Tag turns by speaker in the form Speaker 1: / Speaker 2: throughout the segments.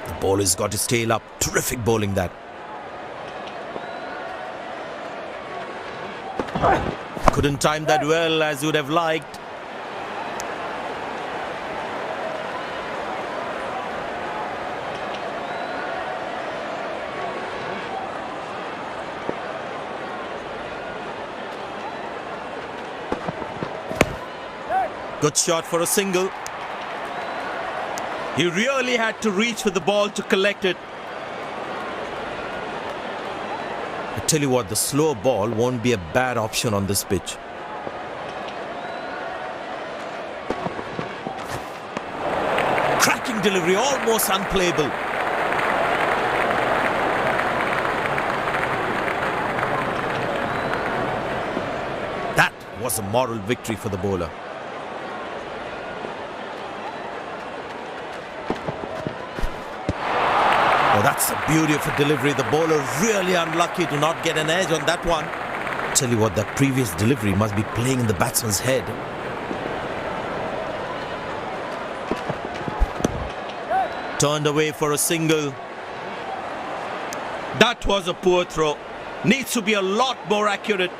Speaker 1: The bowler's got his tail up. Terrific bowling that. Couldn't time that well as you would have liked. Good shot for a single. He really had to reach for the ball to collect it. I tell you what, the slow ball won't be a bad option on this pitch. Cracking delivery, almost unplayable. That was a moral victory for the bowler. Oh, that's the beauty of a delivery. The bowler really unlucky to not get an edge on that one. Tell you what, that previous delivery must be playing in the batsman's head. Turned away for a single. That was a poor throw. Needs to be a lot more accurate.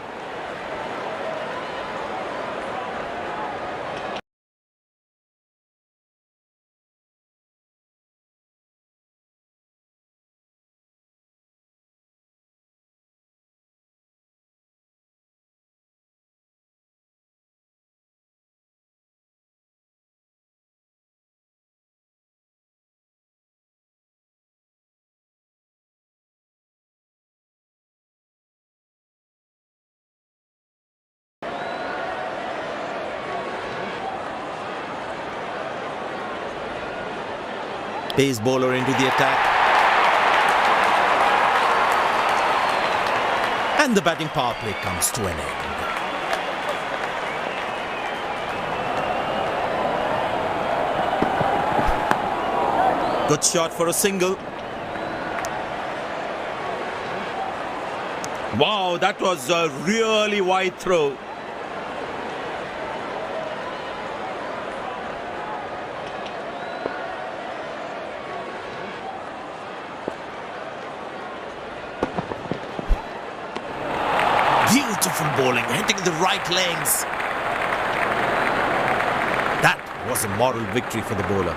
Speaker 1: Pace bowler into the attack. And the batting power play comes to an end. Good shot for a single. Wow, that was a really wide throw. Beautiful bowling, hitting the right legs. That was a moral victory for the bowler.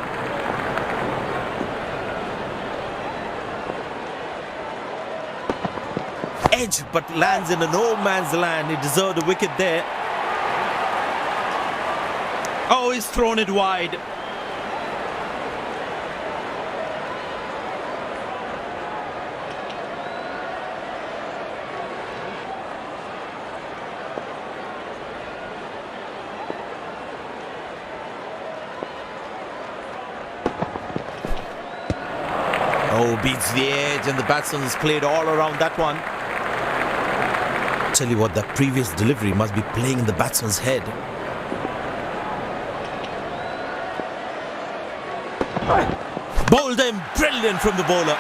Speaker 1: Edge, but lands in a no man's land. He deserved a wicket there. Oh, he's thrown it wide. Oh, beats the edge, and the batsman has played all around that one. Tell you what, that previous delivery must be playing in the batsman's head. Bowled him, brilliant from the bowler.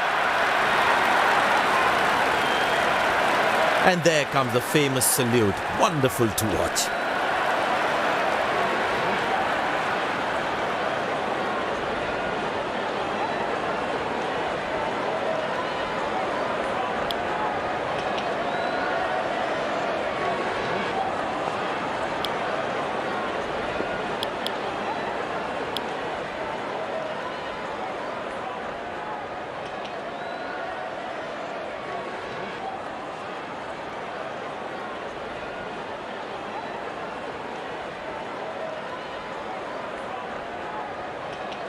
Speaker 1: And there comes the famous salute. Wonderful to watch.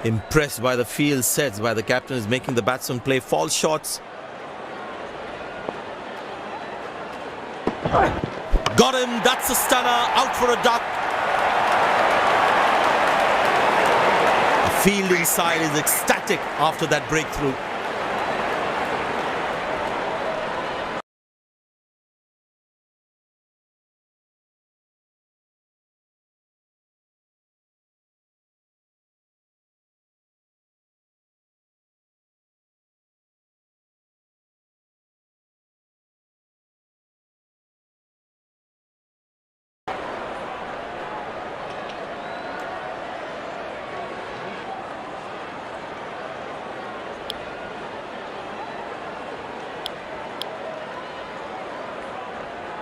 Speaker 1: Impressed by the field sets by the captain is making the batsman play false shots. Got him, that's a stunner, out for a duck. The fielding side is ecstatic after that breakthrough.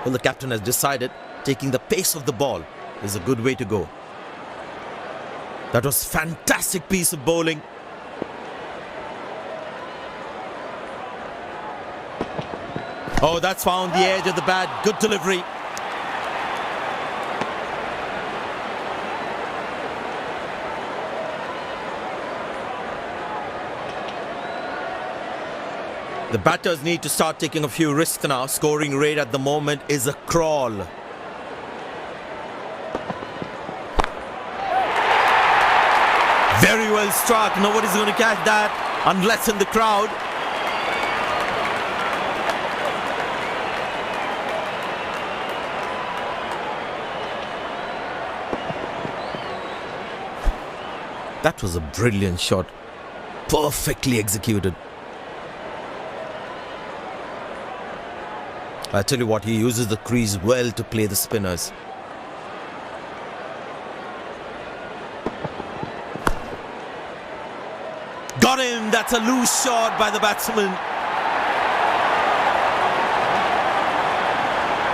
Speaker 1: Well, the captain has decided taking the pace of the ball is a good way to go. That was a fantastic piece of bowling. Oh, that's found the edge of the bat. Good delivery. The batters need to start taking a few risks now. Scoring rate at the moment is a crawl. Very well struck. Nobody's going to catch that unless in the crowd. That was a brilliant shot. Perfectly executed. I tell you what, he uses the crease well to play the spinners. Got him! That's a loose shot by the batsman.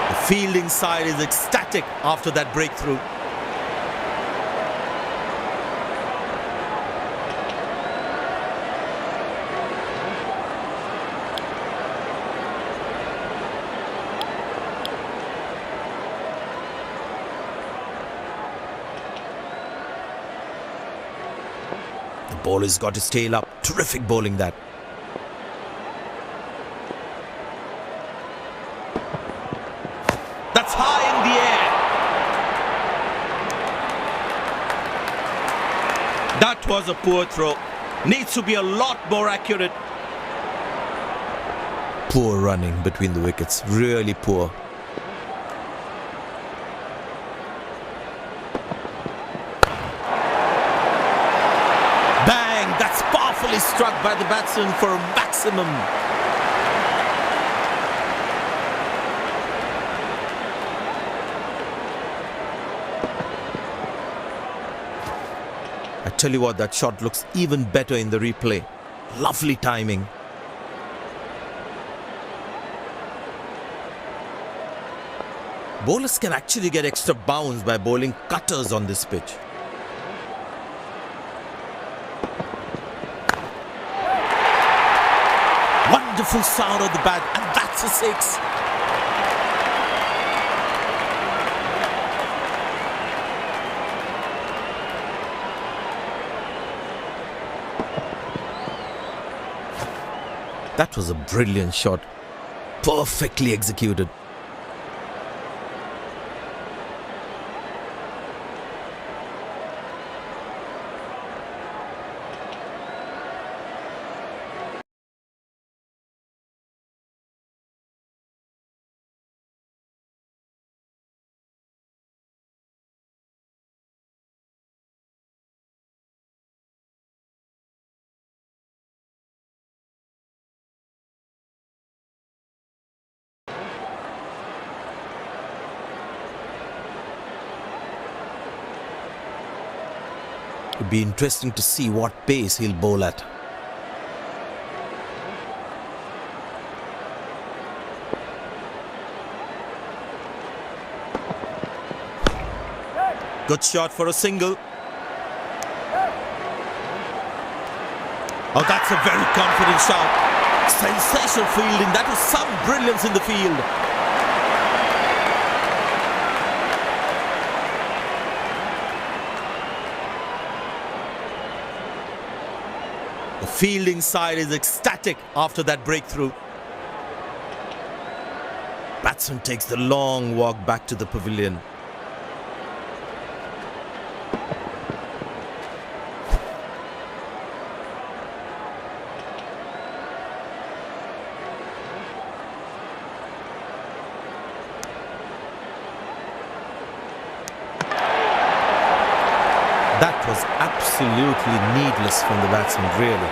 Speaker 1: The fielding side is ecstatic after that breakthrough. Bowler's got his tail up. Terrific bowling that. That's high in the air. That was a poor throw. Needs to be a lot more accurate. Poor running between the wickets. Really poor. That's powerfully struck by the batsman for a maximum. I tell you what, that shot looks even better in the replay. Lovely timing. Bowlers can actually get extra bounce by bowling cutters on this pitch. Wonderful sound of the bat, and that's a six. That was a brilliant shot. Perfectly executed. It'd be interesting to see what pace he'll bowl at. Good shot for a single. Oh, that's a very confident shot. Sensational fielding. That was some brilliance in the field. The fielding side is ecstatic after that breakthrough. Batsman takes the long walk back to the pavilion. That was absolutely needless from the batsman, really.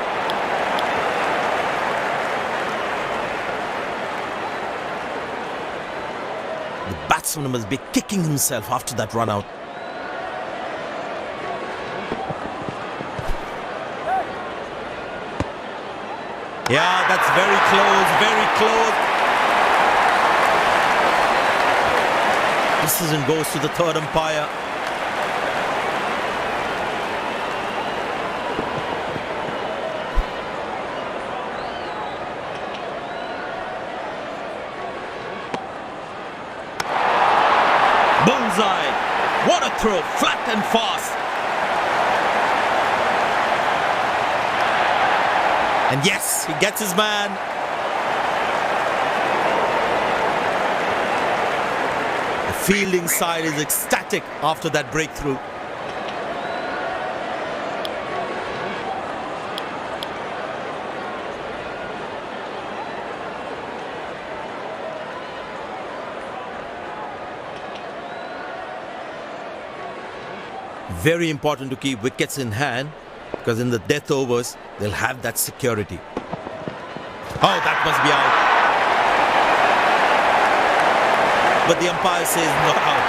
Speaker 1: The batsman must be kicking himself after that run out. Yeah, that's very close, very close. decision goes to the third umpire. Bullseye! What a throw, flat and fast. And yes, he gets his man. The fielding side is ecstatic after that breakthrough. Very important to keep wickets in hand, because in the death overs, they'll have that security. Oh, that must be out. But the umpire says not out.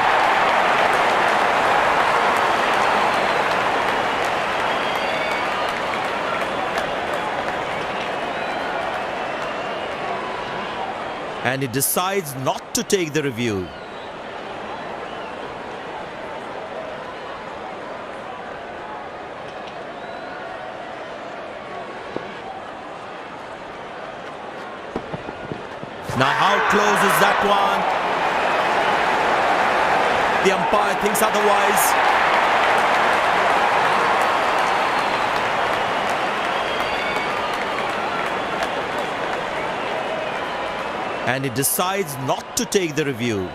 Speaker 1: And he decides not to take the review. Now how close is that one? The umpire thinks otherwise. And he decides not to take the review.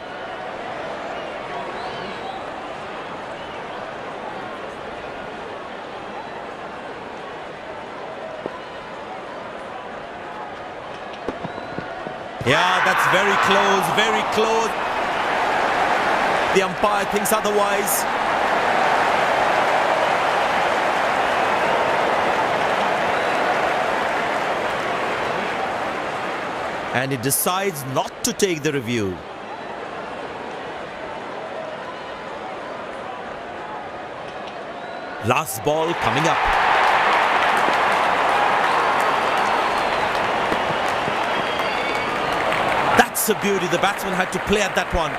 Speaker 1: Yeah, that's very close, very close. The umpire thinks otherwise. And he decides not to take the review. Last ball coming up. That's a beauty. The batsman had to play at that one.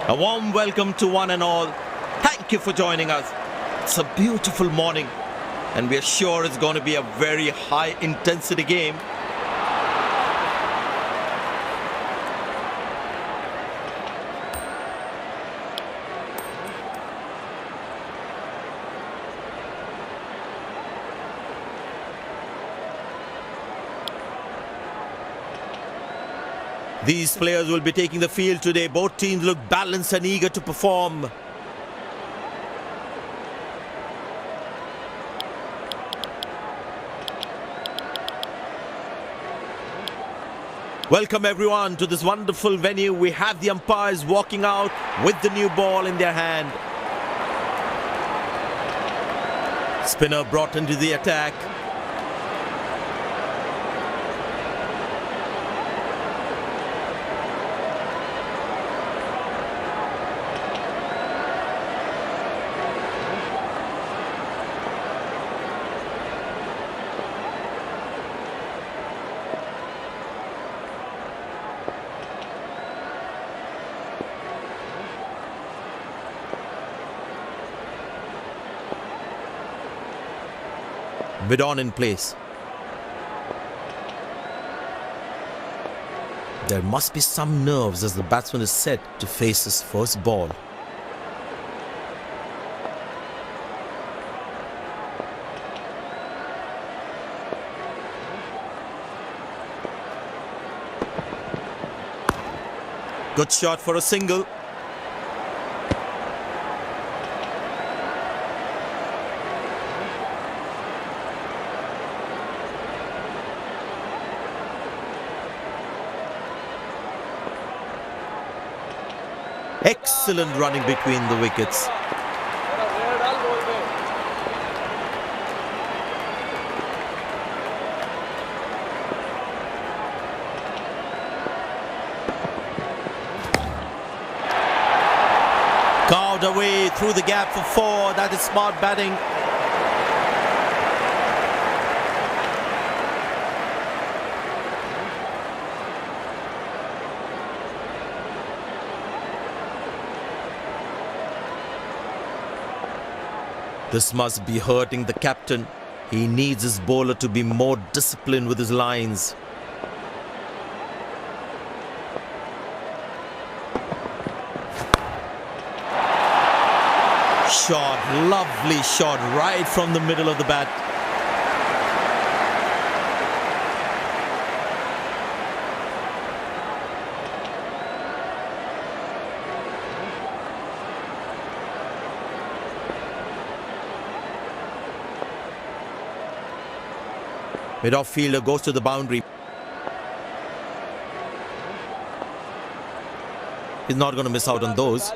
Speaker 1: A warm welcome to one and all. Thank you for joining us. It's a beautiful morning and we are sure it's going to be a very high intensity game. These players will be taking the field today. Both teams look balanced and eager to perform. Welcome everyone to this wonderful venue. We have the umpires walking out with the new ball in their hand. Spinner brought into the attack. Mid on in place. There must be some nerves as the batsman is set to face his first ball. Good shot for a single. Excellent running between the wickets. Carved away through the gap for 4. That is smart batting. This must be hurting the captain. He needs his bowler to be more disciplined with his lines. Shot, lovely shot right from the middle of the bat. Mid-off fielder goes to the boundary. He's not going to miss out on those.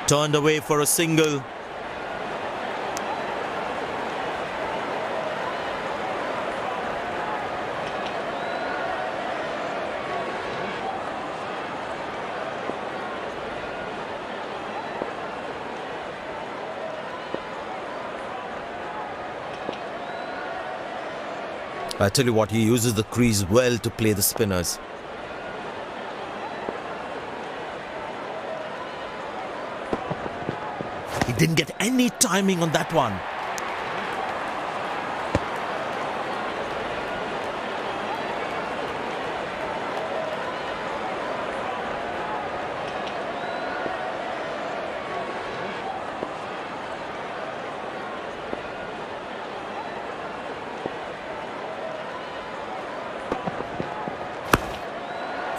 Speaker 1: Turned away for a single. I tell you what, he uses the crease well to play the spinners. He didn't get any timing on that one.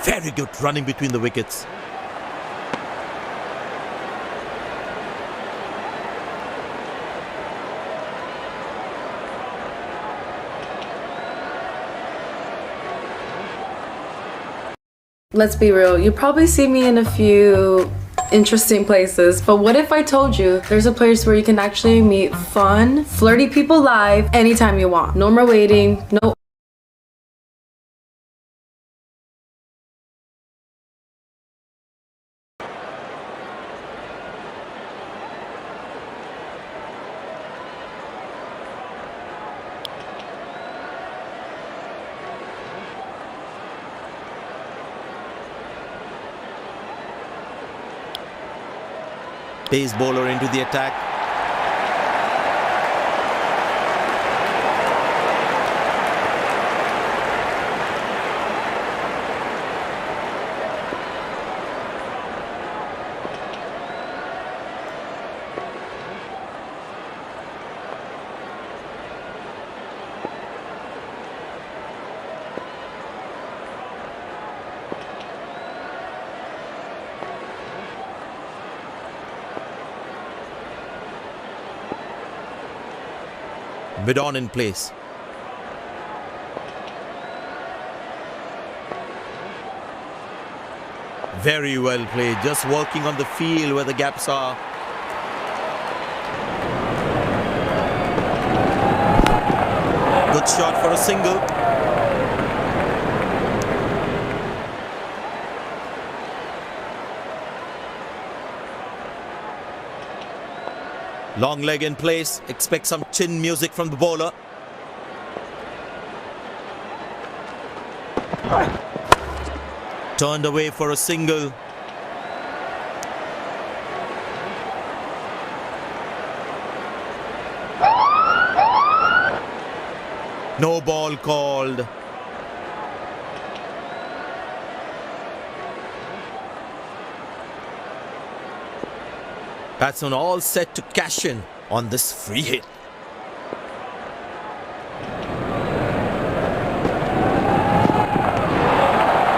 Speaker 1: Very good running between the wickets.
Speaker 2: Let's be real, you probably see me in a few interesting places, but what if I told you there's a place where you can actually meet fun, flirty people live anytime you want? No more waiting, no.
Speaker 1: Pace bowler into the attack. Mid-on in place. Very well played. Just working on the field where the gaps are. Good shot for a single. Long leg in place. Expect some chin music from the bowler. Turned away for a single. No ball called. Batsman all set to cash in on this free hit.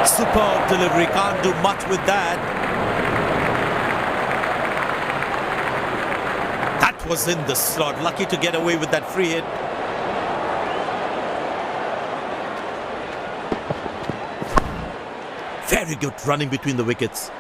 Speaker 1: Superb delivery, can't do much with that. That was in the slot, lucky to get away with that free hit. Very good running between the wickets.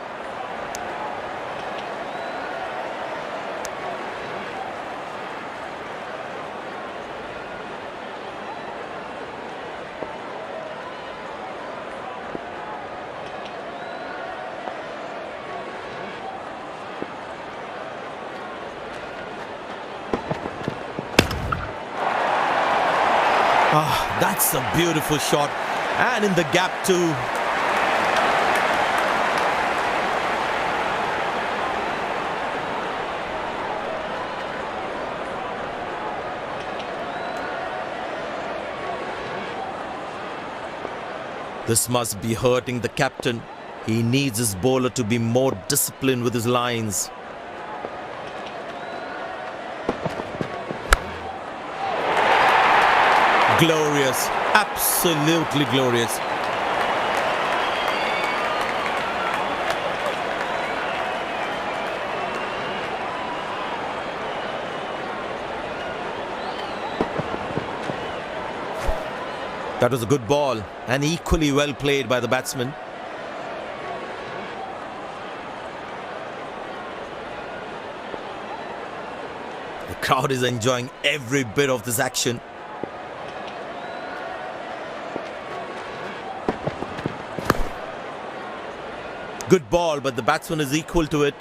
Speaker 1: That's a beautiful shot, and in the gap too. This must be hurting the captain. He needs his bowler to be more disciplined with his lines. Glorious, absolutely glorious. That was a good ball and equally well played by the batsman. The crowd is enjoying every bit of this action. Good ball, but the batsman is equal to it.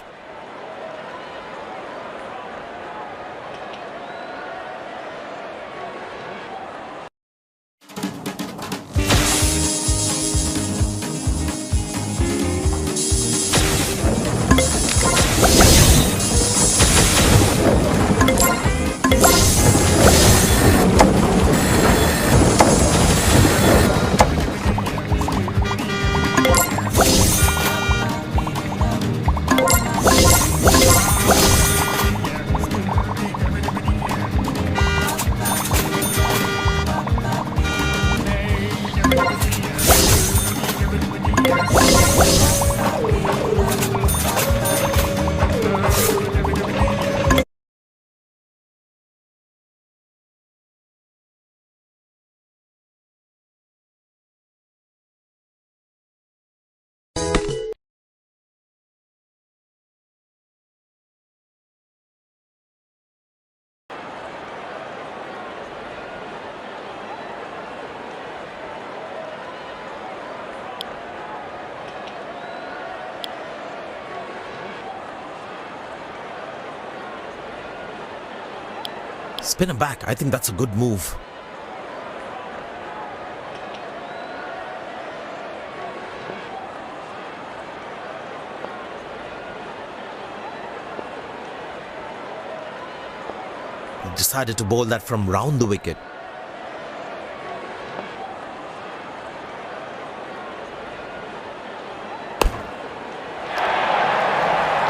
Speaker 1: Spin him back. I think that's a good move. He decided to bowl that from round the wicket.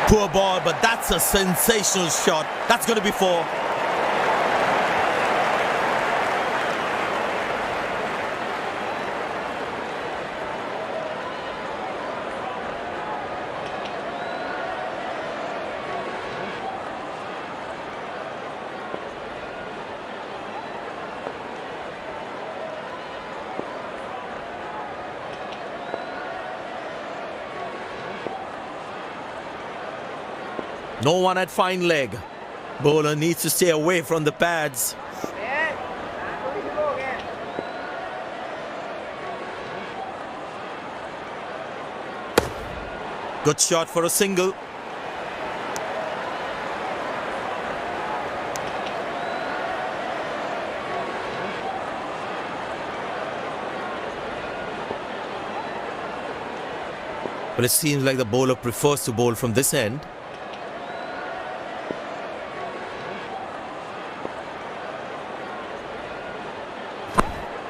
Speaker 1: Poor ball, but that's a sensational shot. That's going to be four. No one at fine leg. Bowler needs to stay away from the pads. Good shot for a single. But it seems like the bowler prefers to bowl from this end.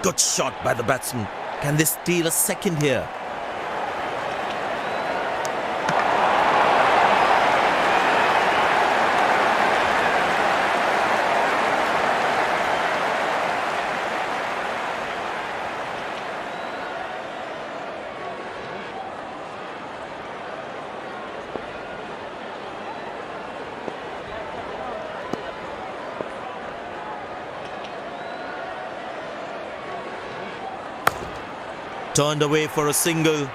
Speaker 1: Good shot by the batsman. Can they steal a second here? Turned away for a single.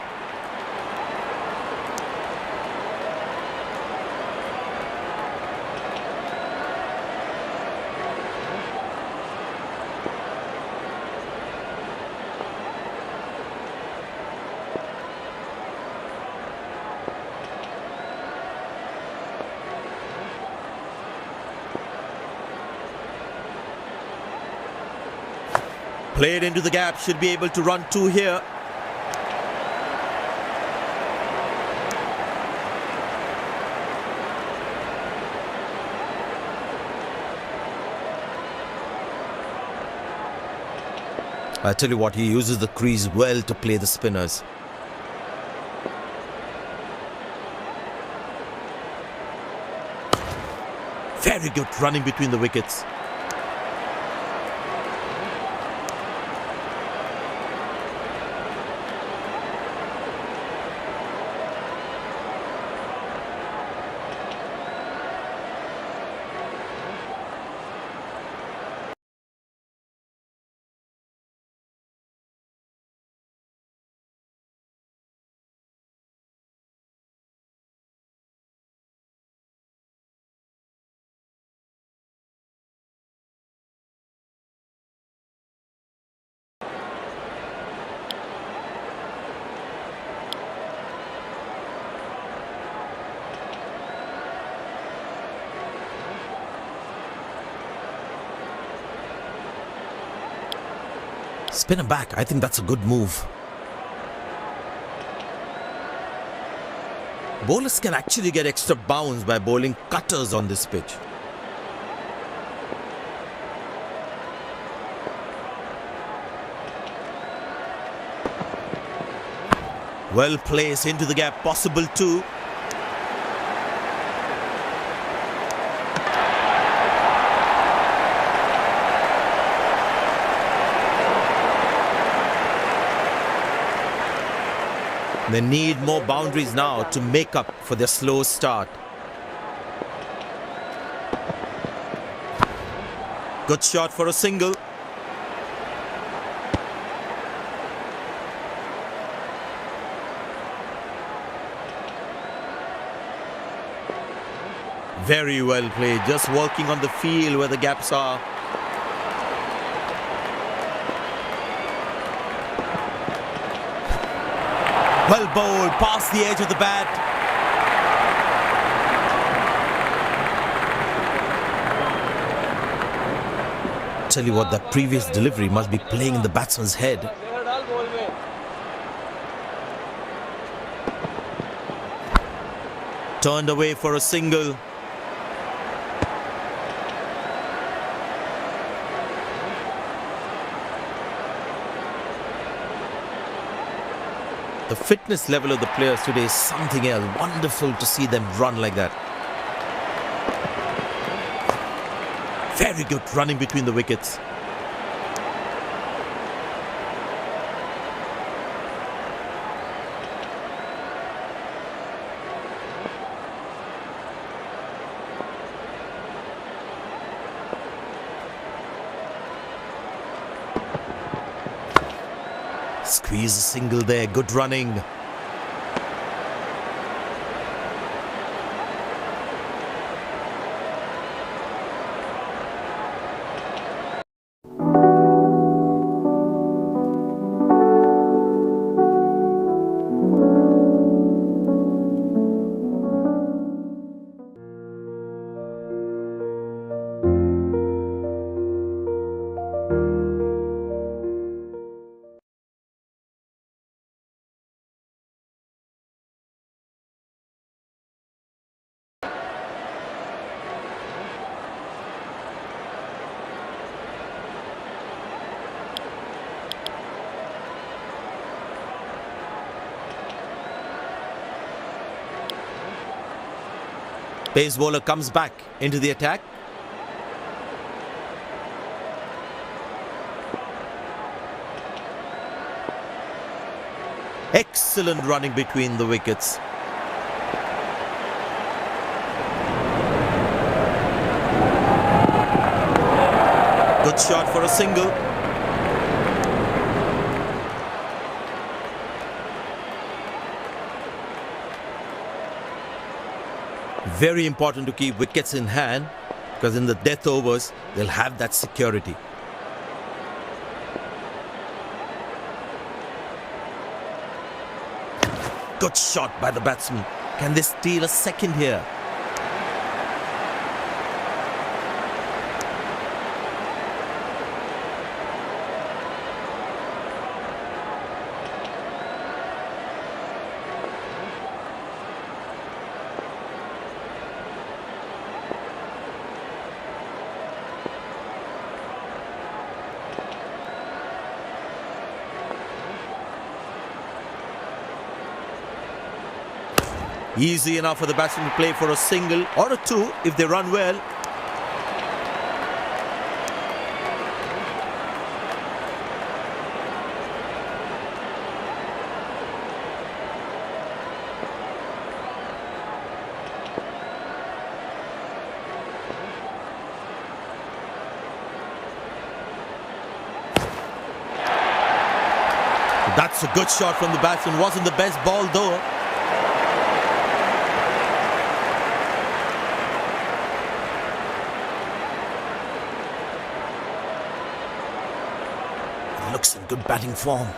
Speaker 1: Played into the gap, should be able to run two here. I tell you what, he uses the crease well to play the spinners. Very good running between the wickets. Spin him back. I think that's a good move. Bowlers can actually get extra bounce by bowling cutters on this pitch. Well placed into the gap, possible too. They need more boundaries now to make up for their slow start. Good shot for a single. Very well played, just working on the field where the gaps are. Well bowled, past the edge of the bat. Tell you what, that previous delivery must be playing in the batsman's head. Turned away for a single. The fitness level of the players today is something else. Wonderful to see them run like that. Very good running between the wickets. Squeeze a single there, good running. Pace bowler comes back into the attack. Excellent running between the wickets. Good shot for a single. Very important to keep wickets in hand, because in the death overs, they'll have that security. Good shot by the batsman. Can they steal a second here? Easy enough for the batsman to play for a single or a two if they run well. That's a good shot from the batsman. Wasn't the best ball though. Looks in good batting form.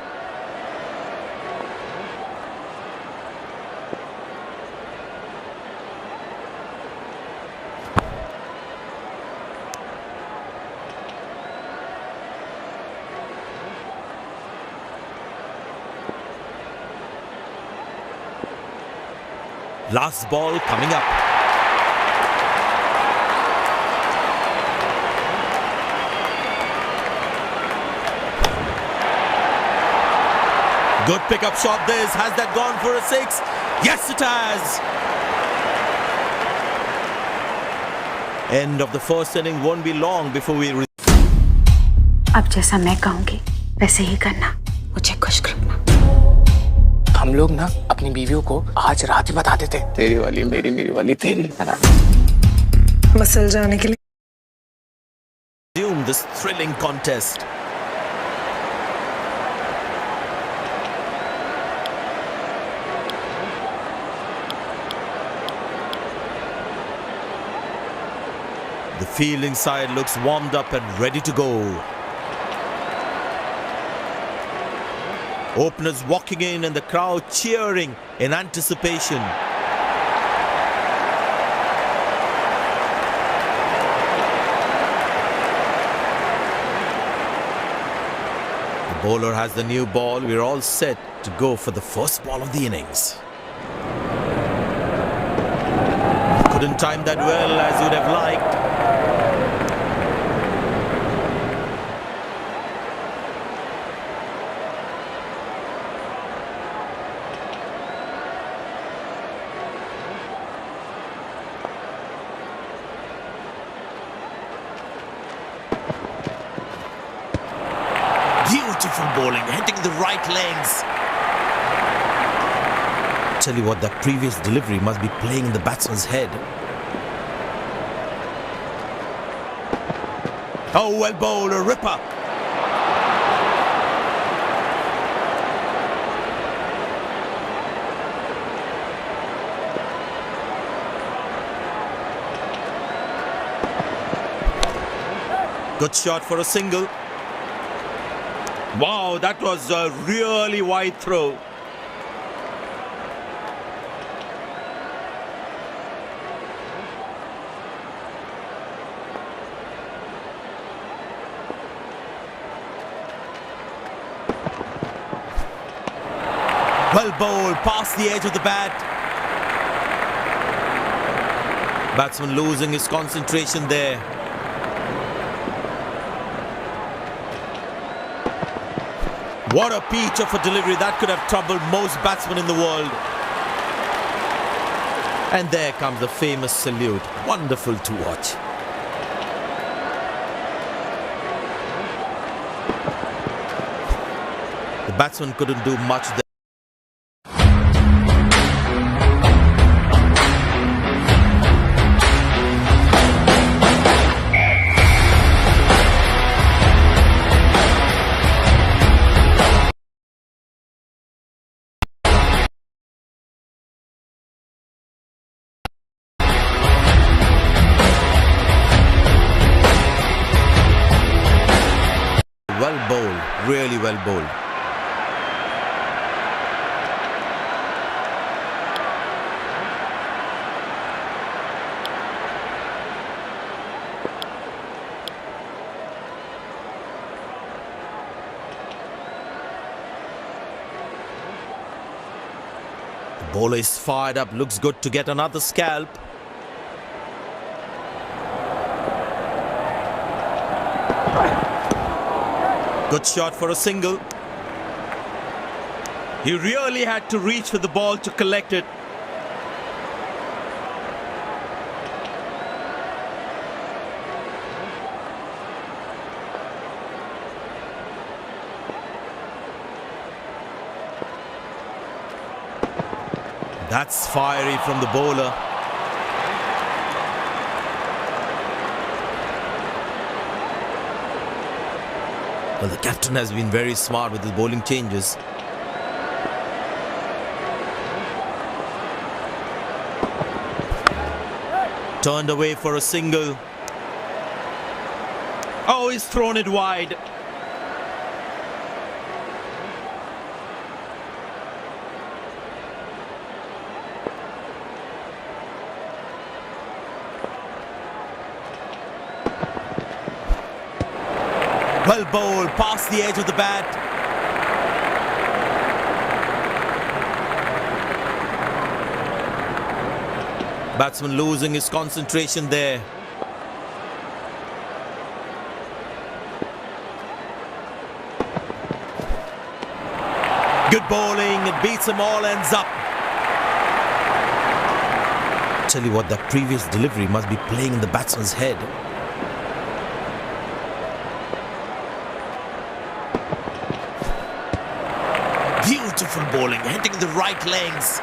Speaker 1: Last ball coming up. Good pickup shot this. Has that gone for a six? Yes, it has. End of the first inning won't be long before we...
Speaker 3: अब जैसा मैं कहूँगी वैसे ही करना, मुझे खुश रखना।
Speaker 4: हम लोग ना अपनी बीवियों को आज रात ही बता देते, तेरी वाली मेरी, मेरी वाली तेरी, है ना?
Speaker 3: मसल जाने के लिए
Speaker 1: Resume this thrilling contest. The fielding side looks warmed up and ready to go. Openers walking in and the crowd cheering in anticipation. The bowler has the new ball. We're all set to go for the first ball of the innings. Couldn't time that well as you'd have liked. Beautiful bowling, hitting the right legs. Tell you what, that previous delivery must be playing in the batsman's head. Oh, well bowled, a ripper. Good shot for a single. Wow, that was a really wide throw. Well bowled, past the edge of the bat. Batsman losing his concentration there. What a peach of a delivery. That could have troubled most batsmen in the world. And there comes the famous salute. Wonderful to watch. The batsman couldn't do much there. Well bowled, really well bowled. The bowler is fired up, looks good to get another scalp. Good shot for a single. He really had to reach for the ball to collect it. That's fiery from the bowler. Well, the captain has been very smart with his bowling changes. Turned away for a single. Oh, he's thrown it wide. Well bowled, past the edge of the bat. Batsman losing his concentration there. Good bowling, it beats them all, ends up. Tell you what, that previous delivery must be playing in the batsman's head. Beautiful bowling, hitting the right legs.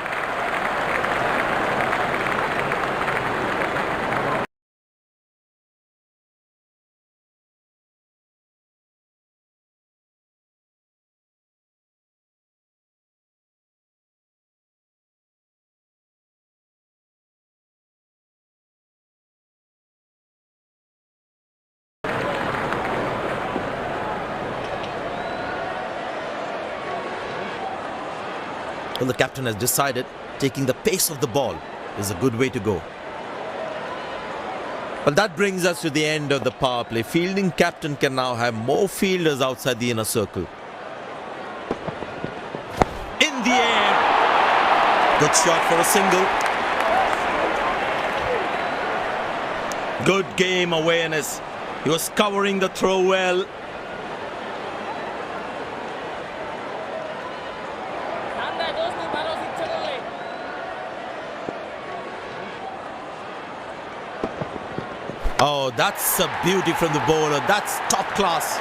Speaker 1: Well, the captain has decided taking the pace of the ball is a good way to go. Well, that brings us to the end of the power play. Fielding captain can now have more fielders outside the inner circle. In the air. Good shot for a single. Good game awareness. He was covering the throw well. Oh, that's a beauty from the bowler. That's top class.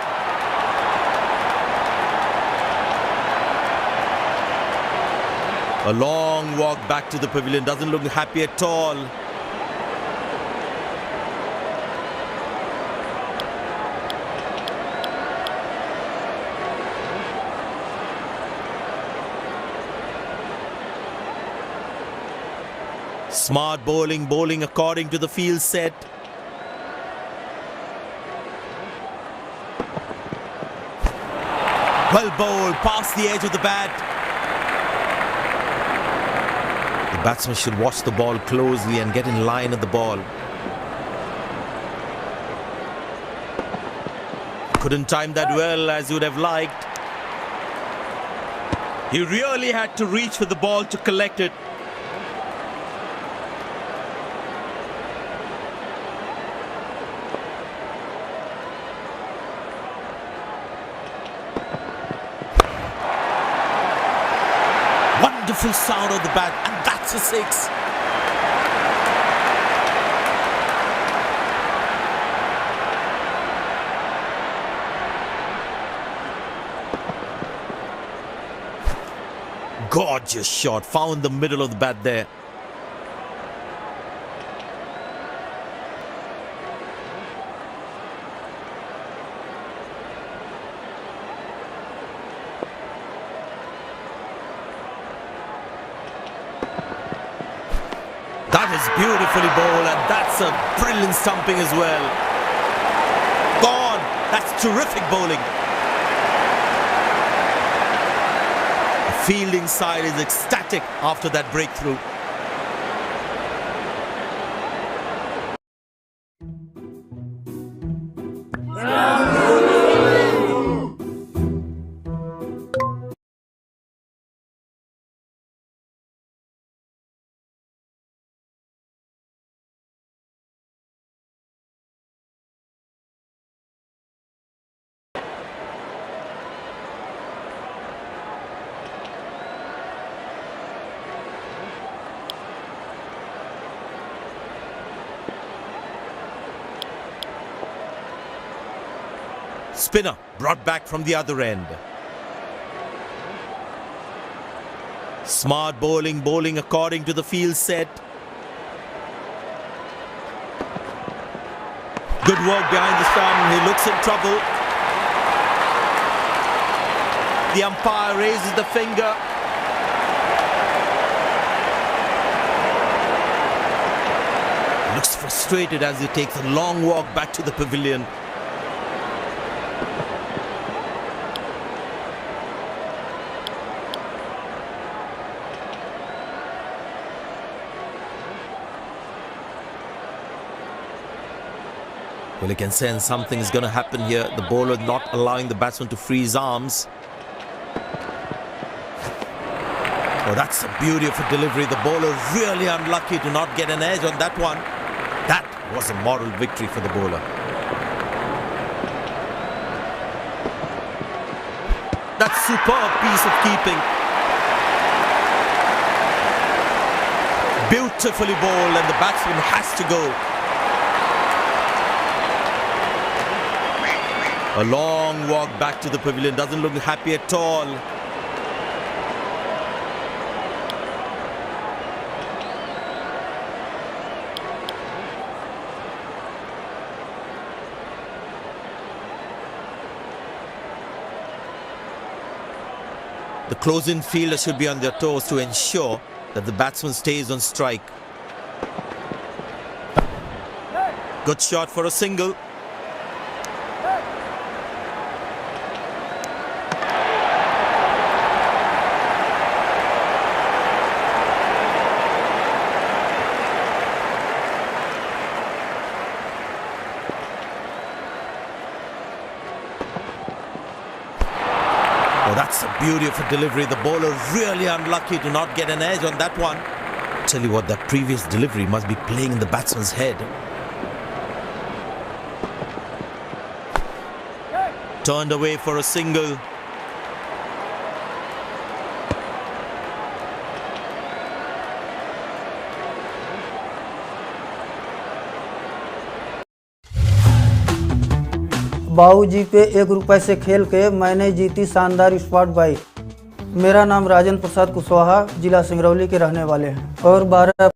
Speaker 1: A long walk back to the pavilion. Doesn't look happy at all. Smart bowling, bowling according to the field set. Well bowled, past the edge of the bat. The batsman should watch the ball closely and get in line at the ball. Couldn't time that well as you would have liked. He really had to reach for the ball to collect it. Wonderful sound of the bat, and that's a six. Gorgeous shot. Found the middle of the bat there. That is beautifully bowled, and that's a brilliant stumping as well. Gone. That's terrific bowling. The fielding side is ecstatic after that breakthrough. Spinner brought back from the other end. Smart bowling, bowling according to the field set. Good work behind the stump. He looks in trouble. The umpire raises the finger. Looks frustrated as he takes a long walk back to the pavilion. Well, you can sense something is going to happen here. The bowler not allowing the batsman to free his arms. Oh, that's the beauty of a delivery. The bowler really unlucky to not get an edge on that one. That was a moral victory for the bowler. That's superb piece of keeping. Beautifully bowled, and the batsman has to go. A long walk back to the pavilion. Doesn't look happy at all. The close-in fielder should be on their toes to ensure that the batsman stays on strike. Good shot for a single. Oh, that's the beauty of a delivery. The bowler really unlucky to not get an edge on that one. Tell you what, that previous delivery must be playing in the batsman's head. Turned away for a single.
Speaker 5: बाबूजी पे 1 रुपए से खेल के मैंने जीती शानदार spot bike. मेरा नाम राजन प्रसाद कुशवाहा, जिला सिंगरौली के रहने वाले हैं और 12